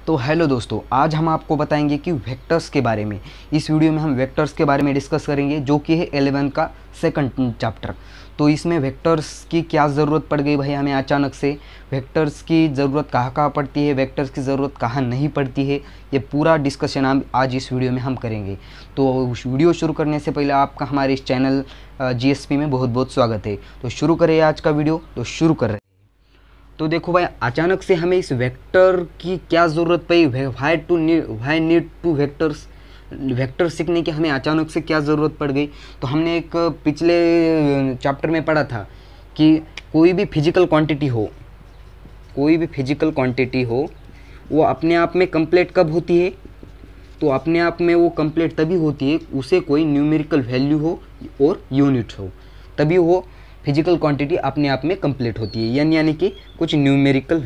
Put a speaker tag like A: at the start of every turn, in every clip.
A: तो हेलो दोस्तों, आज हम आपको बताएंगे कि वेक्टर्स के बारे में। इस वीडियो में हम वेक्टर्स के बारे में डिस्कस करेंगे, जो कि है 11 का सेकंड चैप्टर। तो इसमें वेक्टर्स की क्या ज़रूरत पड़ गई भाई हमें अचानक से, वेक्टर्स की ज़रूरत कहाँ कहाँ पड़ती है, वेक्टर्स की ज़रूरत कहाँ नहीं पड़ती है, ये पूरा डिस्कशन हम आज इस वीडियो में हम करेंगे। तो वीडियो शुरू करने से पहले आपका हमारे इस चैनल GSP में बहुत बहुत स्वागत है। तो शुरू करें आज का वीडियो, तो शुरू कर रहे हैं। तो देखो भाई, अचानक से हमें इस वेक्टर की क्या ज़रूरत पड़ी, why need to vectors, vector सीखने की हमें अचानक से क्या ज़रूरत पड़ गई। तो हमने एक पिछले चैप्टर में पढ़ा था कि कोई भी फिजिकल क्वांटिटी हो, वो अपने आप में कंप्लीट कब होती है, तो अपने आप में वो कंप्लीट तभी होती है उसे कोई न्यूमेरिकल वैल्यू हो और यूनिट हो, तभी वो फिजिकल क्वांटिटी अपने आप में कंप्लीट होती है। यानी कि कुछ न्यूमेरिकल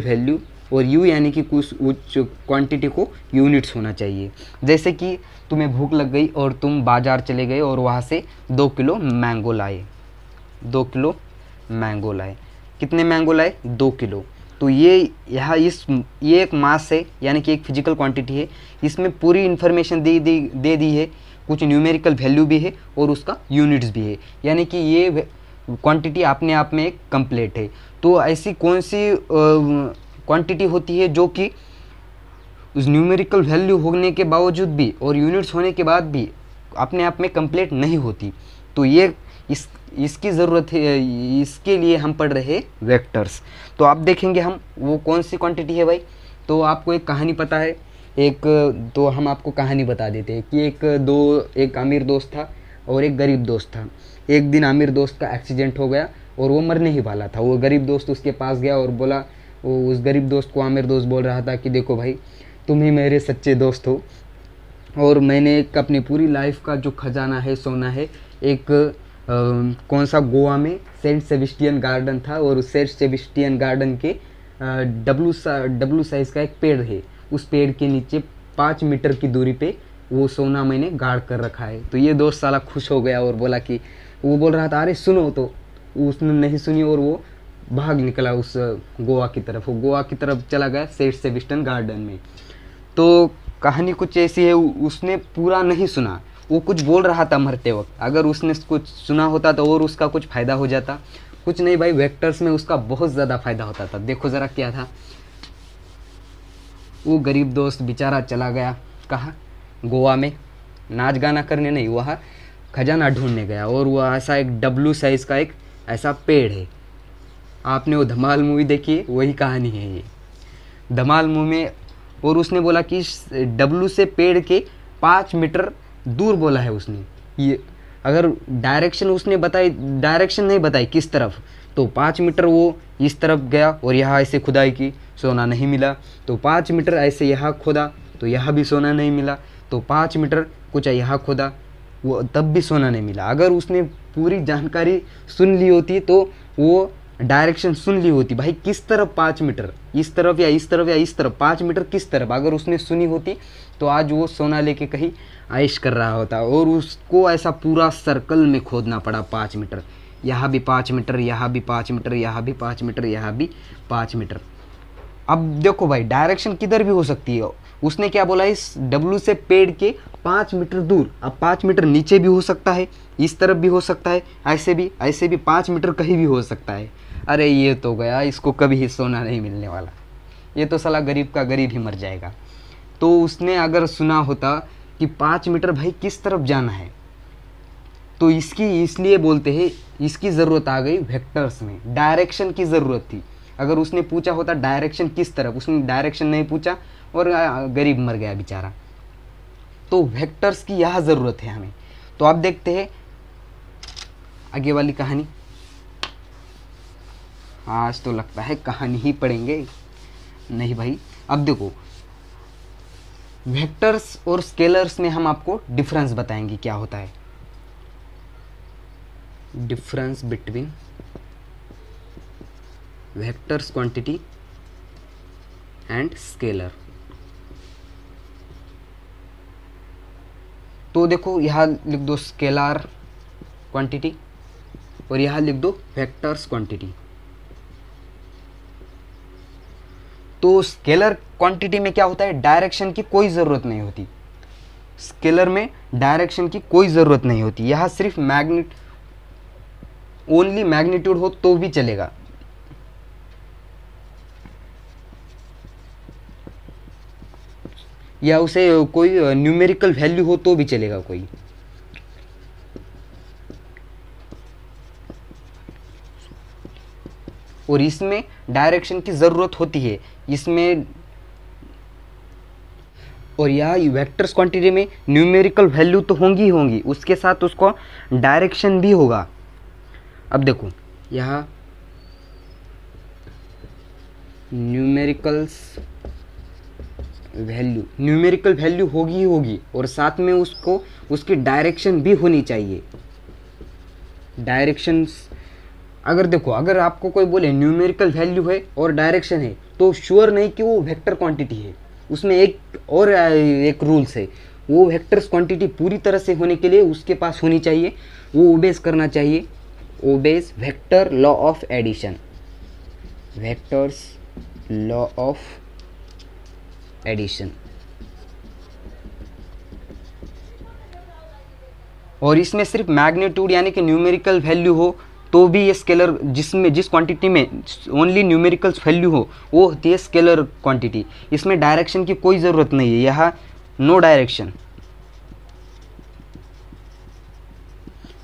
A: वैल्यू और यू यानी कि कुछ उस क्वांटिटी को यूनिट्स होना चाहिए। जैसे कि तुम्हें भूख लग गई और तुम बाज़ार चले गए और वहाँ से 2 किलो मैंगो लाए। कितने मैंगो लाए? 2 किलो। तो ये एक मास है, यानी कि एक फिजिकल क्वांटिटी है। इसमें पूरी इन्फॉर्मेशन दे दी है, कुछ न्यूमेरिकल वैल्यू भी है और उसका यूनिट्स भी है, यानी कि ये क्वांटिटी अपने आप में एक कंप्लीट है। तो ऐसी कौन सी क्वांटिटी होती है जो कि उस न्यूमेरिकल वैल्यू होने के बावजूद भी और यूनिट्स होने के बाद भी अपने आप में कंप्लीट नहीं होती? तो ये इसकी ज़रूरत है, इसके लिए हम पढ़ रहे हैं वेक्टर्स। तो आप देखेंगे हम वो कौन सी क्वांटिटी है भाई। तो आपको एक कहानी पता है, तो हम आपको कहानी बता देते हैं कि एक अमीर दोस्त था और एक गरीब दोस्त था। एक दिन अमीर दोस्त का एक्सीडेंट हो गया और वो मरने ही वाला था। वो गरीब दोस्त उसके पास गया और बोला, वो उस गरीब दोस्त को अमीर दोस्त बोल रहा था कि देखो भाई, तुम ही मेरे सच्चे दोस्त हो और मैंने अपनी पूरी लाइफ का जो खजाना है, सोना है, एक कौन सा गोवा में सेंट सेबेस्टियन गार्डन था और उस सेंट सेबेस्टियन गार्डन के डब्लू साइज़ का एक पेड़ है। उस पेड़ के नीचे 5 मीटर की दूरी पे वो सोना मैंने गाड़ कर रखा है। तो ये दोस्त साला खुश हो गया और बोला कि, वो बोल रहा था अरे सुनो, तो उसने नहीं सुनी और वो भाग निकला उस गोवा की तरफ। वो गोवा की तरफ चला गया सेंट सेबेस्टियन गार्डन में। तो कहानी कुछ ऐसी है, उसने पूरा नहीं सुना, वो कुछ बोल रहा था मरते वक्त। अगर उसने कुछ सुना होता तो और उसका कुछ फ़ायदा हो जाता। कुछ नहीं भाई, वेक्टर्स में उसका बहुत ज़्यादा फ़ायदा होता था। देखो ज़रा क्या था। वो गरीब दोस्त बेचारा चला गया कहाँ? गोवा में नाच गाना करने नहीं, वहाँ खजाना ढूंढने गया। और वह ऐसा एक डब्लू साइज़ का एक ऐसा पेड़ है। आपने वो धमाल मूवी देखी है, वही कहानी है ये, धमाल मूवी में। और उसने बोला कि डब्लू से पेड़ के 5 मीटर दूर बोला है उसने। ये अगर डायरेक्शन नहीं बताई किस तरफ, तो 5 मीटर वो इस तरफ गया और यहाँ ऐसे खुदाई की, सोना नहीं मिला। तो 5 मीटर ऐसे यहाँ खोदा तो यहाँ भी सोना नहीं मिला। तो 5 मीटर कुछ यहाँ खोदा, वो तब भी सोना नहीं मिला। अगर उसने पूरी जानकारी सुन ली होती, तो वो डायरेक्शन सुन ली होती भाई, किस तरफ 5 मीटर, इस तरफ या इस तरफ या इस तरफ, 5 मीटर किस तरफ, अगर उसने सुनी होती तो आज वो सोना लेके कहीं आइश कर रहा होता। और उसको ऐसा पूरा सर्कल में खोदना पड़ा 5 मीटर, यहाँ भी 5 मीटर, यहाँ भी 5 मीटर, यहाँ भी 5 मीटर, यहाँ भी 5 मीटर। अब देखो भाई, डायरेक्शन किधर भी हो सकती है। उसने क्या बोला, इस डब्लू से पेड़ के 5 मीटर दूर। अब 5 मीटर नीचे भी हो सकता है, इस तरफ भी हो सकता है, ऐसे भी 5 मीटर कहीं भी हो सकता है। अरे ये तो गया, इसको कभी ही सोना नहीं मिलने वाला, ये तो साला गरीब का गरीब ही मर जाएगा। तो उसने अगर सुना होता कि 5 मीटर भाई किस तरफ जाना है, तो इसलिए बोलते हैं इसकी ज़रूरत आ गई वेक्टर्स में। डायरेक्शन की ज़रूरत थी। अगर उसने पूछा होता डायरेक्शन किस तरफ, उसने डायरेक्शन नहीं पूछा और गरीब मर गया बेचारा। तो वेक्टर्स की यह ज़रूरत है हमें। तो आप देखते हैं आगे वाली कहानी। आज तो लगता है कहानी ही पढ़ेंगे। नहीं भाई, अब देखो, वेक्टर्स और स्केलर्स में हम आपको डिफरेंस बताएंगे क्या होता है। Difference between vectors quantity and scalar. तो देखो, यहाँ लिख दो स्केलर क्वांटिटी और यहाँ लिख दो वेक्टर्स क्वांटिटी। तो स्केलर क्वांटिटी में क्या होता है, डायरेक्शन की कोई ज़रूरत नहीं होती। स्केलर में डायरेक्शन की कोई ज़रूरत नहीं होती, यहाँ सिर्फ ओनली मैग्नीट्यूड हो तो भी चलेगा। या उसे कोई न्यूमेरिकल वैल्यू हो तो भी चलेगा कोई। और इसमें डायरेक्शन की ज़रूरत होती है इसमें। और यह वेक्टर्स क्वांटिटी में न्यूमेरिकल वैल्यू तो होंगी ही होंगी, उसके साथ उसको डायरेक्शन भी होगा। अब देखो यहाँ न्यूमेरिकल वैल्यू होगी ही होगी, और साथ में उसको उसकी डायरेक्शन भी होनी चाहिए। डायरेक्शंस अगर देखो, अगर आपको कोई बोले न्यूमेरिकल वैल्यू है और डायरेक्शन है, तो श्योर नहीं कि वो वेक्टर क्वांटिटी है। उसमें एक रूल्स है, वो वेक्टर्स क्वांटिटी पूरी तरह से होने के लिए उसके पास होनी चाहिए, वो ओबेज करना चाहिए, obey vector law of addition, vectors law of addition. और इसमें सिर्फ मैग्नीट्यूड यानी कि न्यूमेरिकल वैल्यू हो तो भी ये स्केलर, जिस क्वांटिटी में ओनली न्यूमेरिकल वैल्यू हो वो होती है स्केलर क्वांटिटी। इसमें डायरेक्शन की कोई ज़रूरत नहीं है, यहाँ नो डायरेक्शन,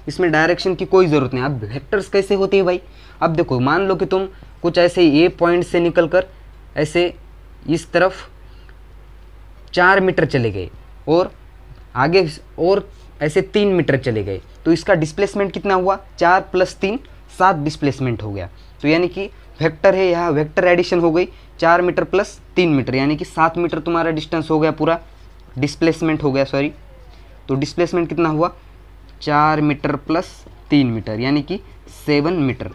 A: इसमें डायरेक्शन की कोई ज़रूरत नहीं। अब वेक्टर्स कैसे होते हैं भाई, अब देखो मान लो कि तुम कुछ ऐसे ए पॉइंट से निकल कर ऐसे इस तरफ 4 मीटर चले गए और आगे और ऐसे 3 मीटर चले गए, तो इसका डिस्प्लेसमेंट कितना हुआ, 4 + 3 7 डिस्प्लेसमेंट हो गया। तो यानी कि वेक्टर है, यहाँ वेक्टर एडिशन हो गई, 4 मीटर + 3 मीटर यानी कि 7 मीटर तुम्हारा डिस्टेंस हो गया, पूरा डिस्प्लेसमेंट हो गया, सॉरी। तो डिस्प्लेसमेंट कितना हुआ, 4 मीटर + 3 मीटर यानी कि 7 मीटर।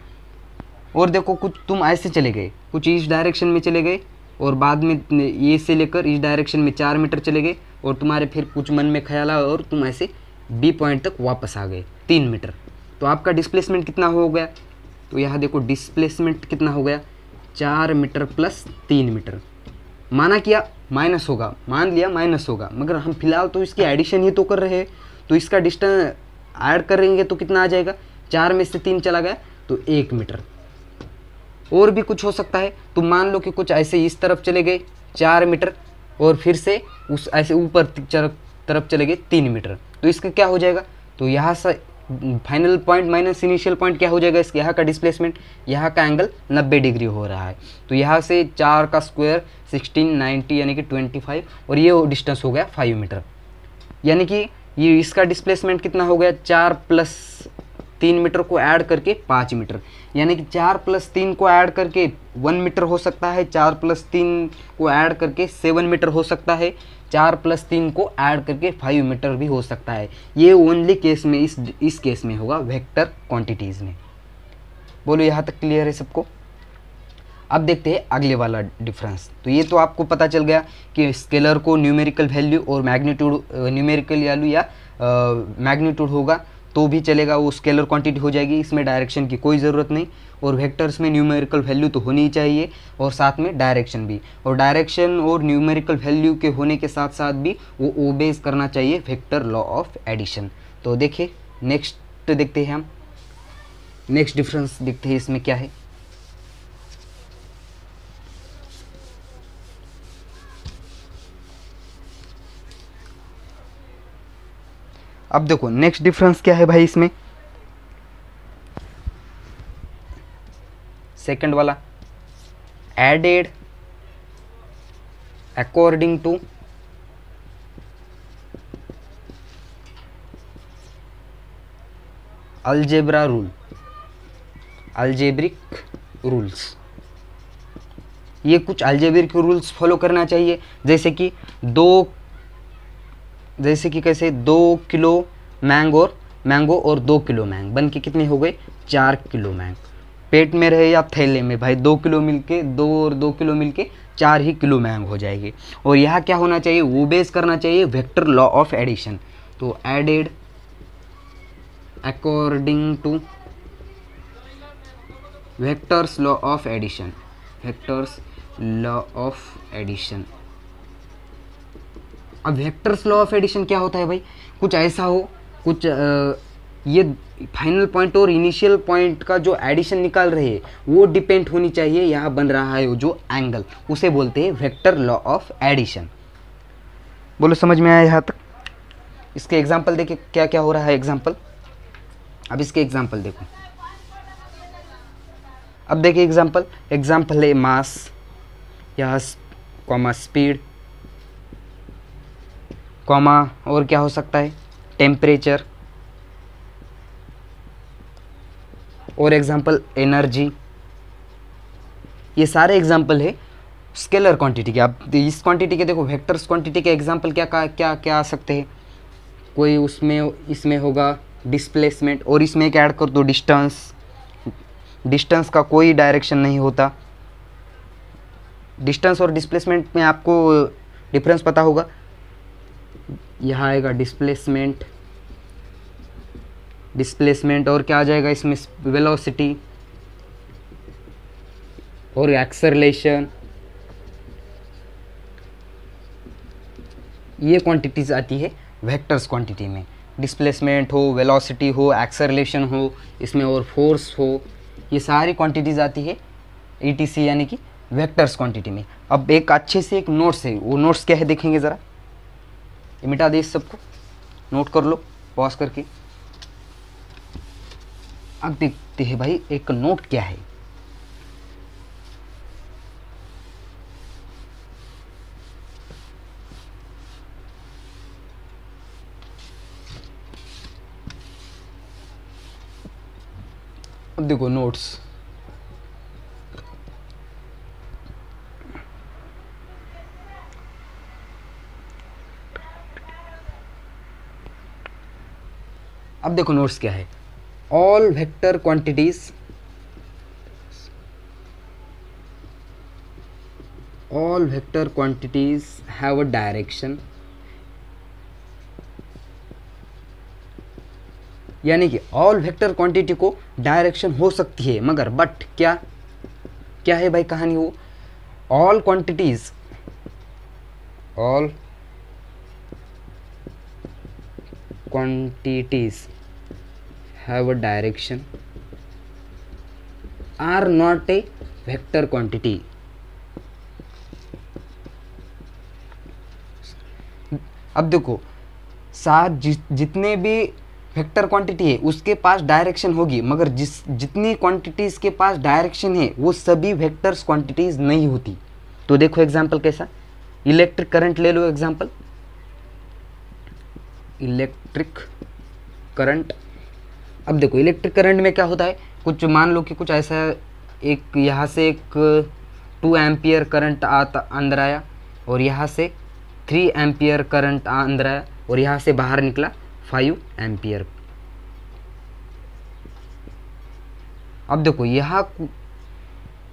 A: और देखो कुछ तुम ऐसे चले गए, कुछ इस डायरेक्शन में चले गए और बाद में ये से लेकर इस डायरेक्शन में 4 मीटर चले गए, और तुम्हारे फिर कुछ मन में ख्याल आया और तुम ऐसे बी पॉइंट तक वापस आ गए 3 मीटर। तो आपका डिस्प्लेसमेंट कितना हो गया, तो यहाँ देखो डिस्प्लेसमेंट कितना हो गया, 4 मीटर + 3 मीटर। माना क्या माइनस होगा, मान लिया माइनस होगा, मगर हम फिलहाल तो इसकी एडिशन ही तो कर रहे हैं, तो इसका डिस्टेंस ऐड करेंगे तो कितना आ जाएगा, 4 में से 3 चला गया तो 1 मीटर। और भी कुछ हो सकता है, तो मान लो कि कुछ ऐसे इस तरफ चले गए 4 मीटर और फिर से उस ऐसे ऊपर तरफ चले गए 3 मीटर, तो इसका क्या हो जाएगा, तो यहाँ से final point minus initial point क्या हो जाएगा, इसके यहाँ का डिस्प्लेसमेंट, यहाँ का एंगल 90 डिग्री हो रहा है। तो यहाँ से 4 का स्क्वायर 16 90 यानी कि 25, और ये डिस्टेंस हो गया 5 मीटर। यानी कि ये इसका डिस्प्लेसमेंट कितना हो गया, 4 + 3 मीटर को ऐड करके 5 मीटर, यानी कि 4 + 3 को ऐड करके 1 मीटर हो सकता है, 4 + 3 को ऐड करके 7 मीटर हो सकता है, 4 + 3 को ऐड करके 5 मीटर भी हो सकता है। ये ओनली केस में इस केस में होगा वेक्टर क्वांटिटीज़ में। बोलो यहाँ तक क्लियर है सबको। अब देखते हैं अगले वाला डिफरेंस। तो ये तो आपको पता चल गया कि स्केलर को न्यूमेरिकल वैल्यू और मैग्नीट्यूड न्यूमेरिकल वैल्यू या मैग्नीट्यूड होगा तो भी चलेगा, वो स्केलर क्वांटिटी हो जाएगी, इसमें डायरेक्शन की कोई ज़रूरत नहीं। और वेक्टर्स में न्यूमेरिकल वैल्यू तो होनी ही चाहिए और साथ में डायरेक्शन भी, और डायरेक्शन और न्यूमेरिकल वैल्यू के होने के साथ साथ भी वो ओबेज करना चाहिए वेक्टर लॉ ऑफ एडिशन। तो देखिए नेक्स्ट देखते हैं हम, नेक्स्ट डिफरेंस देखते हैं इसमें क्या है। अब देखो नेक्स्ट डिफरेंस क्या है भाई इसमें, सेकंड वाला, added according to algebra rule, algebraic rules. ये कुछ अलजेब्रिक रूल्स फॉलो करना चाहिए, जैसे कि कैसे 2 किलो मैंगो और 2 किलो मैंग बन के कितने हो गए, 4 किलो मैंग। पेट में रहे या थैले में भाई 2 किलो मिलके 2 और 2 किलो मिलके 4 ही किलो मैंग हो जाएगी। और यहाँ क्या होना चाहिए, वो बेस करना चाहिए वेक्टर लॉ ऑफ एडिशन। तो added according to vectors law of addition, vectors law of addition. अब वेक्टर्स लॉ ऑफ एडिशन क्या होता है भाई, कुछ ऐसा हो, कुछ ये फाइनल पॉइंट और इनिशियल पॉइंट का जो एडिशन निकाल रहे हैं वो डिपेंड होनी चाहिए, यहाँ बन रहा है जो एंगल, उसे बोलते हैं वेक्टर लॉ ऑफ एडिशन। बोलो समझ में आया यहाँ तक? इसके एग्जांपल देखिए क्या क्या हो रहा है एग्जांपल। अब इसके एग्जांपल देखो, अब देखिए एग्जांपल है मास, यहाँ कॉमा स्पीड, कॉमा और क्या हो सकता है, टेम्परेचर, और एग्जांपल एनर्जी। ये सारे एग्जांपल है स्केलर क्वांटिटी के। आप इस क्वांटिटी के देखो, वेक्टर्स क्वांटिटी के एग्जांपल क्या क्या क्या आ सकते हैं, कोई उसमें इसमें होगा डिस्प्लेसमेंट, और इसमें एक ऐड कर दो डिस्टेंस। डिस्टेंस का कोई डायरेक्शन नहीं होता। डिस्टेंस और डिस्प्लेसमेंट में आपको डिफरेंस पता होगा। यहाँ आएगा डिस्प्लेसमेंट और क्या आ जाएगा इसमें, वेलोसिटी और एक्सेलरेशन। ये क्वांटिटीज आती है वेक्टर्स क्वांटिटी में। डिस्प्लेसमेंट हो, वेलोसिटी हो, एक्सेलरेशन हो, इसमें और फोर्स हो, ये सारी क्वांटिटीज आती है ईटीसी यानी कि वेक्टर्स क्वांटिटी में। अब एक अच्छे से एक नोट्स है, वो नोट्स क्या है देखेंगे ज़रा, ये मिटा दे इस सबको, नोट कर लो पॉज करके। अब देखते हैं भाई एक नोट क्या है। अब देखो नोट्स, अब देखो नोट्स क्या है। All vector quantities have a direction, यानी कि ऑल वेक्टर क्वांटिटी को डायरेक्शन हो सकती है, मगर बट क्या क्या है भाई कहानी, वो all quantities have a direction are not a vector quantity। अब देखो जितने भी वेक्टर क्वांटिटी है उसके पास डायरेक्शन होगी, मगर जितनी क्वांटिटीज के पास डायरेक्शन है वो सभी वेक्टर्स क्वांटिटीज नहीं होती। तो देखो एग्जांपल कैसा, इलेक्ट्रिक करंट ले लो एग्जांपल, इलेक्ट्रिक करंट। अब देखो इलेक्ट्रिक करंट में क्या होता है, कुछ मान लो कि कुछ ऐसा एक यहाँ से एक 2 एम्पियर करंट अंदर आया, और यहाँ से 3 एम्पियर करंट अंदर आया, और यहाँ से बाहर निकला 5 एम्पियर। अब देखो यहाँ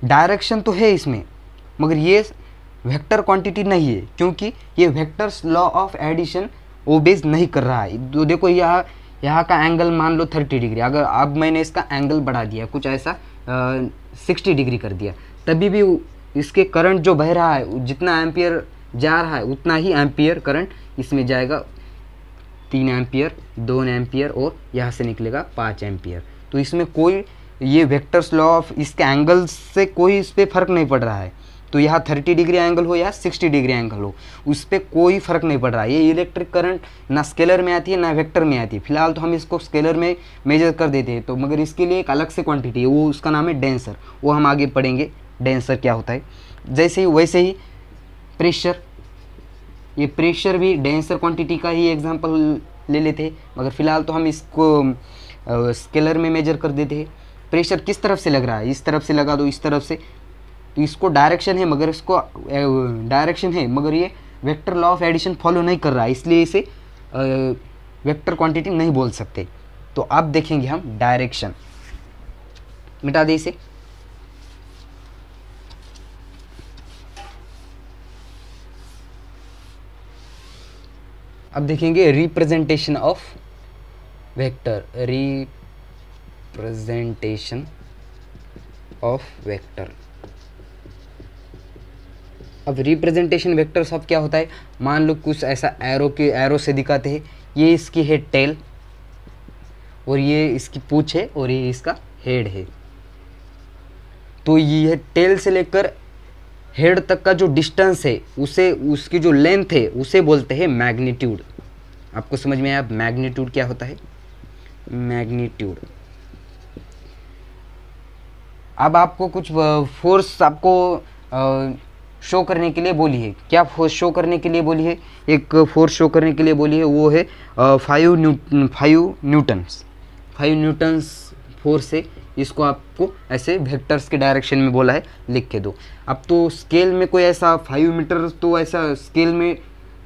A: डायरेक्शन तो है इसमें, मगर ये वेक्टर क्वांटिटी नहीं है, क्योंकि ये vectors law of addition obey नहीं कर रहा है। तो देखो यहाँ का एंगल मान लो 30 डिग्री, अगर अब मैंने इसका एंगल बढ़ा दिया कुछ ऐसा 60 डिग्री कर दिया, तभी भी इसके करंट जो बह रहा है, जितना एम्पियर जा रहा है उतना ही एम्पियर करंट इसमें जाएगा, 3 एम्पियर, 2 एम्पियर, और यहाँ से निकलेगा 5 एम्पियर। तो इसमें कोई ये वेक्टर्स लॉ ऑफ इसके एंगल से कोई इस पर फर्क नहीं पड़ रहा है। तो यहाँ 30 डिग्री एंगल हो या 60 डिग्री एंगल हो, उस पर कोई फर्क नहीं पड़ रहा है। ये इलेक्ट्रिक करंट ना स्केलर में आती है ना वेक्टर में आती है। फिलहाल तो हम इसको स्केलर में मेजर कर देते हैं, तो मगर इसके लिए एक अलग से क्वांटिटी है, वो उसका नाम है डेंसर, वो हम आगे पढ़ेंगे डेंसर क्या होता है। जैसे ही वैसे ही प्रेशर, ये प्रेशर भी डेंसर क्वांटिटी का ही एग्जाम्पल ले लेते हैं, मगर फिलहाल तो हम इसको स्केलर में मेजर कर देते हैं। प्रेशर किस तरफ से लग रहा है, इस तरफ से लगा दो, इस तरफ से, तो इसको डायरेक्शन है, मगर इसको डायरेक्शन है मगर ये vector law of addition follow नहीं कर रहा है, इसलिए इसे वेक्टर क्वांटिटी नहीं बोल सकते। तो अब देखेंगे हम डायरेक्शन, मिटा दे इसे। अब देखेंगे representation of vector, representation of vector. अब रिप्रेजेंटेशन वेक्टर्स ऑफ क्या होता है, मान लो कुछ ऐसा एरो से दिखाते हैं, ये इसकी है टेल और ये इसकी पूंछ है और ये इसका हेड है। तो ये टेल से लेकर हेड तक का जो डिस्टेंस है उसे, उसकी जो लेंथ है उसे बोलते हैं मैग्नीट्यूड। आपको समझ में आया मैग्नीट्यूड क्या होता है, मैग्नीट्यूड। अब आपको कुछ फोर्स आपको शो करने के लिए बोली है, क्या फोर्स शो करने के लिए बोली है, एक फोर्स शो करने के लिए बोली है, वो है 5 न्यूटन्स फोर्स है। इसको आपको ऐसे वेक्टर्स के डायरेक्शन में बोला है, लिख के दो। अब तो स्केल में कोई ऐसा 5 मीटर, तो ऐसा स्केल में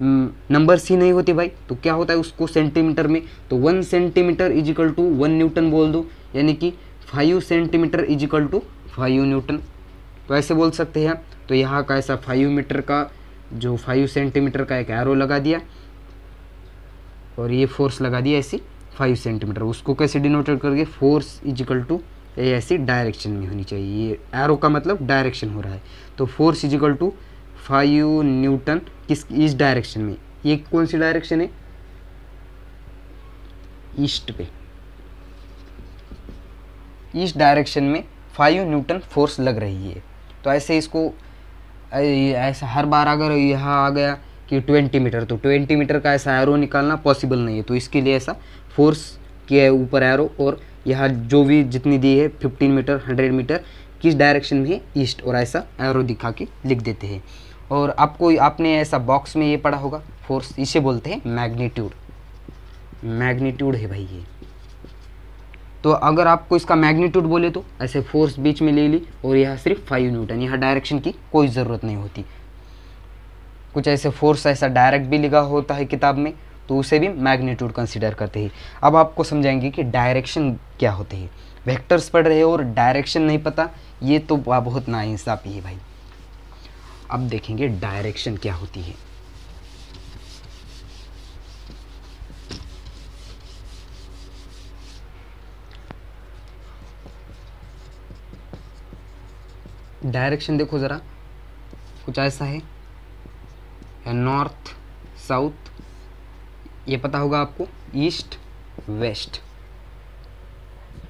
A: नंबर्स ही नहीं होती भाई, तो क्या होता है उसको सेंटीमीटर में, तो 1 centimetre is equal to 1 newton बोल दो, यानी कि 5 centimetre is equal to 5 newton. तो ऐसे बोल सकते हैं। तो यहाँ का ऐसा 5 मीटर का जो 5 सेंटीमीटर का एक एरो लगा दिया और ये फोर्स लगा दिया ऐसी 5 सेंटीमीटर। उसको कैसे डिनोटेड करके, फोर्स इज इक्वल टू, ये ऐसी डायरेक्शन में होनी चाहिए, ये एरो का मतलब डायरेक्शन हो रहा है। तो force is equal to 5 newton किस, इस डायरेक्शन में। ये कौन सी डायरेक्शन है, ईस्ट पे, इस डायरेक्शन में 5 न्यूटन फोर्स लग रही है। तो ऐसे इसको ऐसा हर बार अगर यहाँ आ गया कि 20 मीटर, तो 20 मीटर का ऐसा एरो निकालना पॉसिबल नहीं है। तो इसके लिए ऐसा फोर्स के ऊपर एरो, और यहाँ जो भी जितनी दी है 15 मीटर 100 मीटर किस डायरेक्शन में है, ईस्ट, और ऐसा एरो दिखा के लिख देते हैं। और आपको, आपने ऐसा बॉक्स में ये पढ़ा होगा फोर्स, इसे बोलते हैं मैग्नीट्यूड। मैग्नीट्यूड है भाई ये। तो अगर आपको इसका मैग्नीट्यूड बोले तो ऐसे फोर्स बीच में ले ली और यहाँ सिर्फ 5 न्यूटन, यहाँ डायरेक्शन की कोई ज़रूरत नहीं होती। कुछ ऐसे फोर्स ऐसा डायरेक्ट भी लिखा होता है किताब में, तो उसे भी मैग्नीट्यूड कंसीडर करते हैं। अब आपको समझाएंगे कि डायरेक्शन क्या होते हैं। वेक्टर्स पढ़ रहे हो और डायरेक्शन नहीं पता, ये तो बहुत नाइंसाफी है भाई। अब देखेंगे डायरेक्शन क्या होती है। डायरेक्शन देखो ज़रा, कुछ ऐसा है, नॉर्थ साउथ, ये पता होगा आपको, ईस्ट वेस्ट।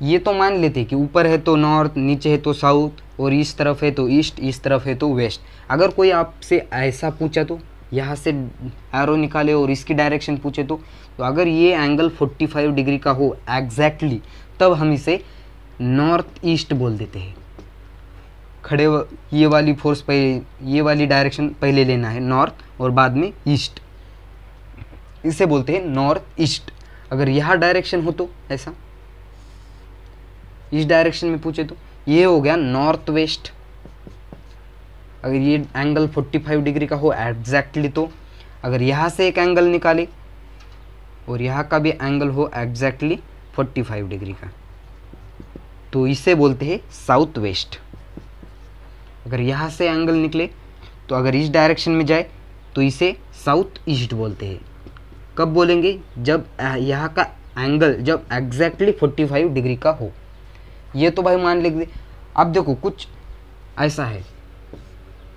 A: ये तो मान लेते कि ऊपर है तो नॉर्थ, नीचे है तो साउथ, और इस तरफ है तो ईस्ट, इस तरफ है तो वेस्ट। अगर कोई आपसे ऐसा पूछा तो यहाँ से एरो निकाले और इसकी डायरेक्शन पूछे तो अगर ये एंगल 45 डिग्री का हो एग्जैक्टली, तब हम इसे नॉर्थ ईस्ट बोल देते हैं। खड़े ये वाली फोर्स पहले, ये वाली डायरेक्शन पहले लेना है नॉर्थ, और बाद में ईस्ट, इसे बोलते हैं नॉर्थ ईस्ट। अगर यहाँ डायरेक्शन हो तो ऐसा, इस डायरेक्शन में पूछे तो ये हो गया नॉर्थ वेस्ट। अगर ये एंगल 45 डिग्री का हो एग्जैक्टली, तो अगर यहाँ से एक एंगल निकाले और यहाँ का भी एंगल हो एग्जैक्टली 45 डिग्री का, तो इसे बोलते हैं साउथ वेस्ट। अगर यहाँ से एंगल निकले तो अगर इस डायरेक्शन में जाए तो इसे साउथ ईस्ट बोलते हैं। कब बोलेंगे, जब यहाँ का एंगल जब एग्जैक्टली 45 डिग्री का हो। ये तो भाई मान लेंगे। अब देखो कुछ ऐसा है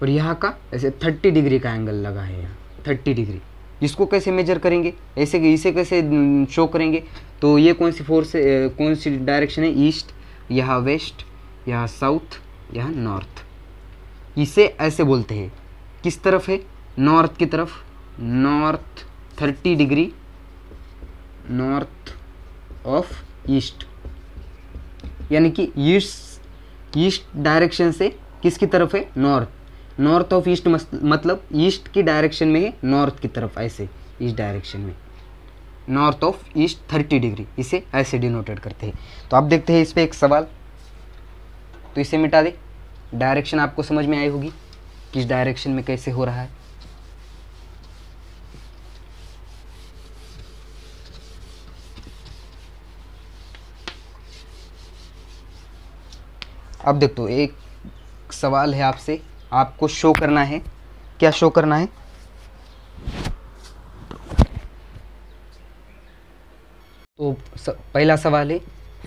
A: और यहाँ का ऐसे 30 डिग्री का एंगल लगा है, यहाँ 30 डिग्री, इसको कैसे मेजर करेंगे, ऐसे इसे कैसे शो करेंगे। तो ये कौन सी फोर्स, कौन सी डायरेक्शन है, ईस्ट, यहाँ वेस्ट, यहाँ साउथ, यहाँ नॉर्थ। इसे ऐसे बोलते हैं, किस तरफ है, नॉर्थ की तरफ, north 30 degree north of east, यानी कि ईस्ट डायरेक्शन से किसकी तरफ है, नॉर्थ। नॉर्थ ऑफ ईस्ट मतलब ईस्ट की डायरेक्शन में है, नॉर्थ की तरफ, ऐसे इस डायरेक्शन में नॉर्थ ऑफ ईस्ट 30 डिग्री, इसे ऐसे डिनोटेड करते हैं। तो आप देखते हैं इस पर एक सवाल, तो इसे मिटा दे। डायरेक्शन आपको समझ में आई होगी किस डायरेक्शन में कैसे हो रहा है। अब देखो एक सवाल है आपसे, आपको शो करना है, क्या शो करना है, तो पहला सवाल है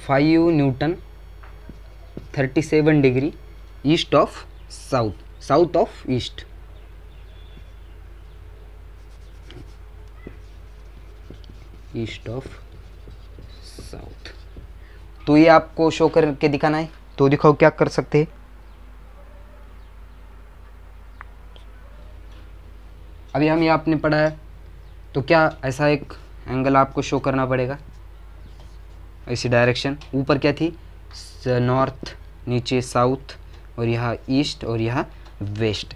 A: 5 Newton 37 degree east of south, south of east, east of south. तो ये आपको शो करके दिखाना है, तो दिखाओ क्या कर सकते हैं। अभी हम ये आपने पढ़ा है, तो क्या ऐसा एक एंगल आपको शो करना पड़ेगा, ऐसी डायरेक्शन। ऊपर क्या थी, नॉर्थ, नीचे साउथ, और यहाँ ईस्ट, और यहाँ west.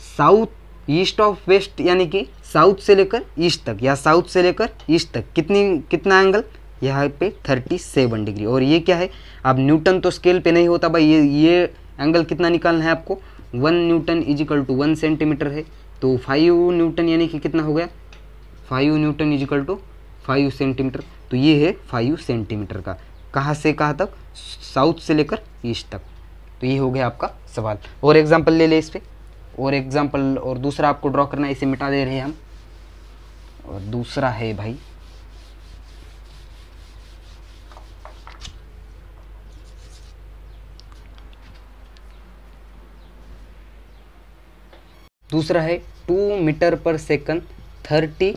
A: South, east of west यानी कि साउथ से लेकर ईस्ट तक, या साउथ से लेकर ईस्ट तक कितना एंगल, यहाँ पे 37 डिग्री। और ये क्या है, अब न्यूटन तो स्केल पे नहीं होता भाई, ये एंगल कितना निकालना है आपको, 1 न्यूटन इजिकल टू 1 सेंटीमीटर है, तो 5 न्यूटन यानी कि कितना हो गया, 5 न्यूटन इजिकल टू 5 सेंटीमीटर। तो ये है 5 सेंटीमीटर का, कहाँ से कहाँ तक, साउथ से लेकर ईस्ट तक। तो ये हो गया आपका सवाल। और एग्जाम्पल ले ले इस पे, और एग्जाम्पल, और दूसरा आपको ड्रॉ करना है, इसे मिटा दे रहे हैं हम। और दूसरा है भाई, दूसरा है 2 metre per second 30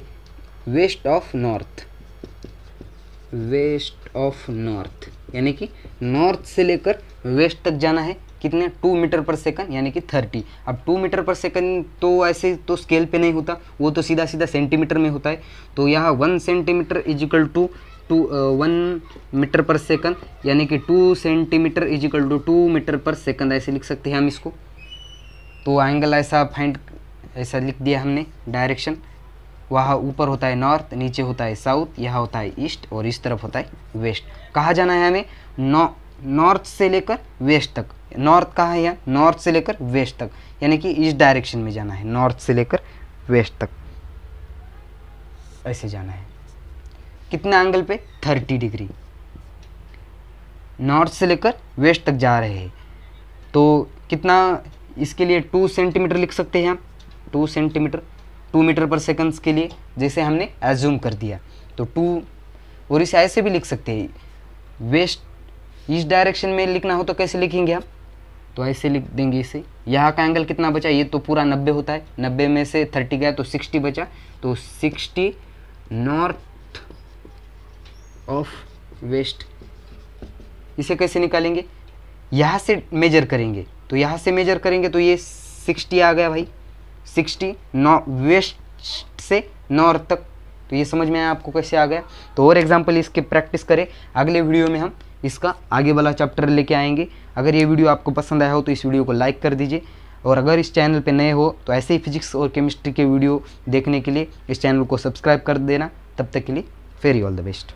A: west of north, west of north यानी कि नॉर्थ से लेकर वेस्ट तक जाना है, कितने, 2 मीटर पर सेकंड यानी कि 30। अब 2 मीटर पर सेकंड तो ऐसे तो स्केल पे नहीं होता, वो तो सीधा सीधा सेंटीमीटर में होता है। तो यहाँ 1 centimetre is equal to 1 metre per second यानी कि 2 centimetre is equal to 2 metre per second, ऐसे लिख सकते हैं हम इसको। तो एंगल ऐसा लिख दिया हमने डायरेक्शन। वहाँ ऊपर होता है नॉर्थ, नीचे होता है साउथ, यहाँ होता है ईस्ट, और इस तरफ होता है वेस्ट। कहाँ जाना है हमें, नॉर्थ से लेकर वेस्ट तक। नॉर्थ कहाँ है, यहाँ नॉर्थ से लेकर वेस्ट तक, यानी कि इस डायरेक्शन में जाना है, नॉर्थ से लेकर वेस्ट तक ऐसे जाना है। कितना एंगल पे, 30 डिग्री, नॉर्थ से लेकर वेस्ट तक जा रहे हैं। तो कितना, इसके लिए 2 सेंटीमीटर लिख सकते हैं हम, 2 सेंटीमीटर 2 मीटर पर सेकंड्स के लिए, जैसे हमने एज्यूम कर दिया। तो 2, और इसे ऐसे भी लिख सकते हैं, वेस्ट इस डायरेक्शन में लिखना हो तो कैसे लिखेंगे हम, तो ऐसे लिख देंगे इसे। यहाँ का एंगल कितना बचा, ये तो पूरा 90 होता है, 90 में से 30 गया तो 60 बचा, तो 60 नॉर्थ ऑफ वेस्ट। इसे कैसे निकालेंगे, यहाँ से मेजर करेंगे, तो यहाँ से मेजर करेंगे तो ये 60 आ गया भाई, 60 वेस्ट से नॉर्थ तक। तो ये समझ में आया आपको कैसे आ गया। तो और एग्जांपल इसके प्रैक्टिस करें, अगले वीडियो में हम इसका आगे वाला चैप्टर लेके आएंगे। अगर ये वीडियो आपको पसंद आया हो तो इस वीडियो को लाइक कर दीजिए, और अगर इस चैनल पे नए हो तो ऐसे ही फिजिक्स और केमिस्ट्री के वीडियो देखने के लिए इस चैनल को सब्सक्राइब कर देना। तब तक के लिए वेरी ऑल द बेस्ट।